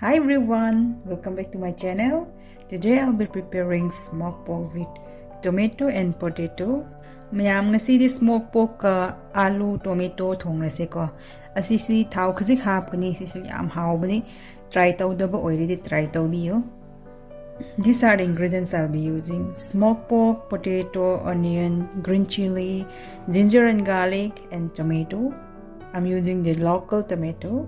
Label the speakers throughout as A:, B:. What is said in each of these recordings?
A: Hi everyone, welcome back to my channel. Today I'll be preparing smoked pork with tomato and potato. Mayam ngasi smoked pork ka alu tomato thong rase ko. Asisi thau khazik hapkani sisu yam haubani. Try tawdaba already try tawbiyo. These are the ingredients I'll be using: smoked pork, potato, onion, green chili, ginger and garlic, and tomato. I'm using the local tomato.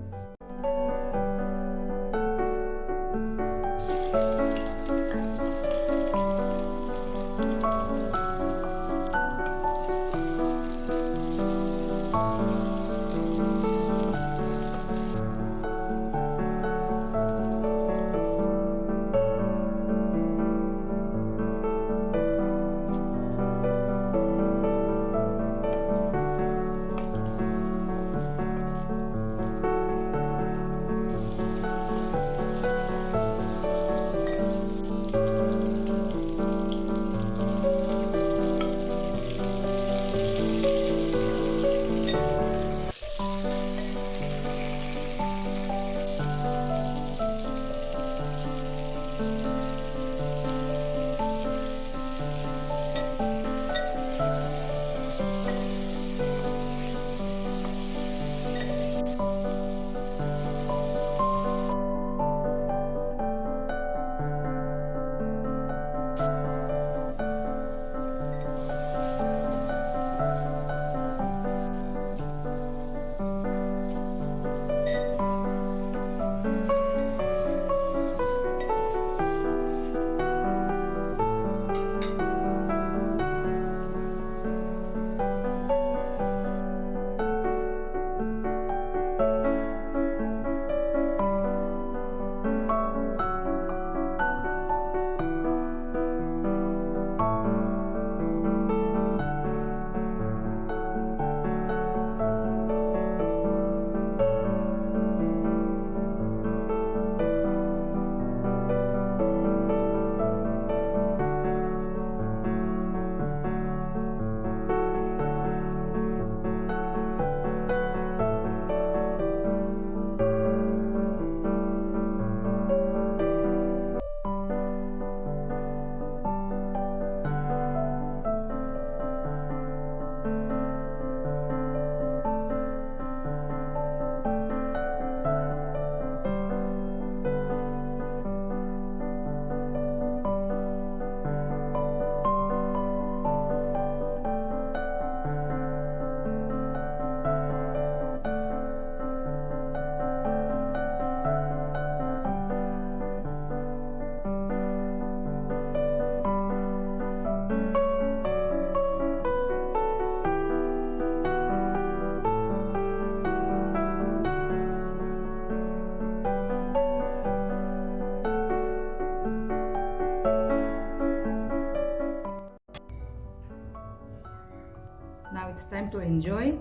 A: Now it's time to enjoy.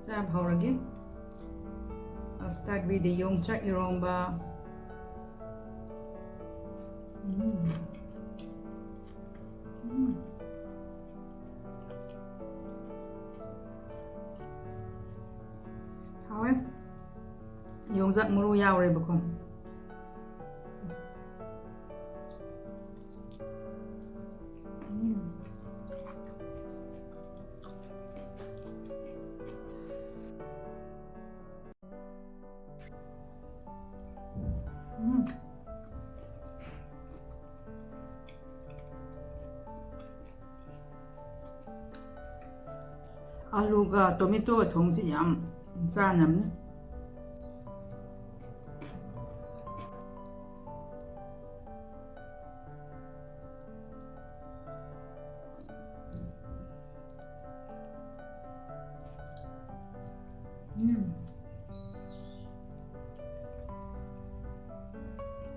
A: Chab hauragi. I'll start with the yongcha iromba. How ấy? Yongcha muru yaure bakon. 아루가 토마토 동시 양 짜냠네.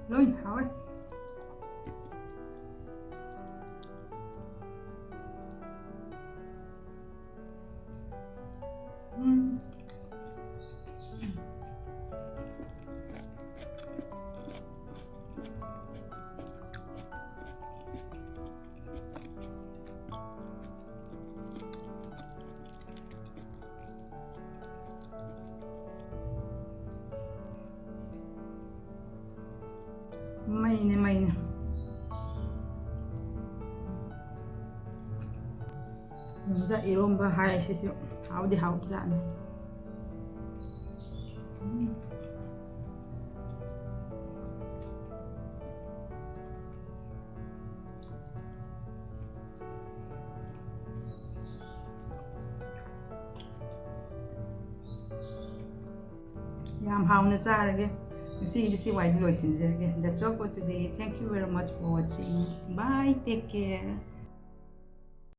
A: Lôi hỏi. ꯃꯩꯅꯦ ꯃꯩꯅꯦ ꯌꯣꯡꯆꯥꯛ ꯏꯔꯣꯝꯕ ꯍꯥꯏꯁꯤꯁꯨ ꯍꯥꯎꯗꯤ ꯍꯥꯎꯕꯖꯥꯠꯅꯤ ꯌꯥꯝ ꯍꯥꯎꯅ ꯆꯥꯔꯒꯦ ꯉꯁꯤꯒꯤꯗꯤ ꯁꯤ ꯋꯥꯏꯗ ꯂꯣꯏꯁꯤꯟꯖꯔꯒꯦ. That's all for today. Thank you very much for watching. Bye. Take care.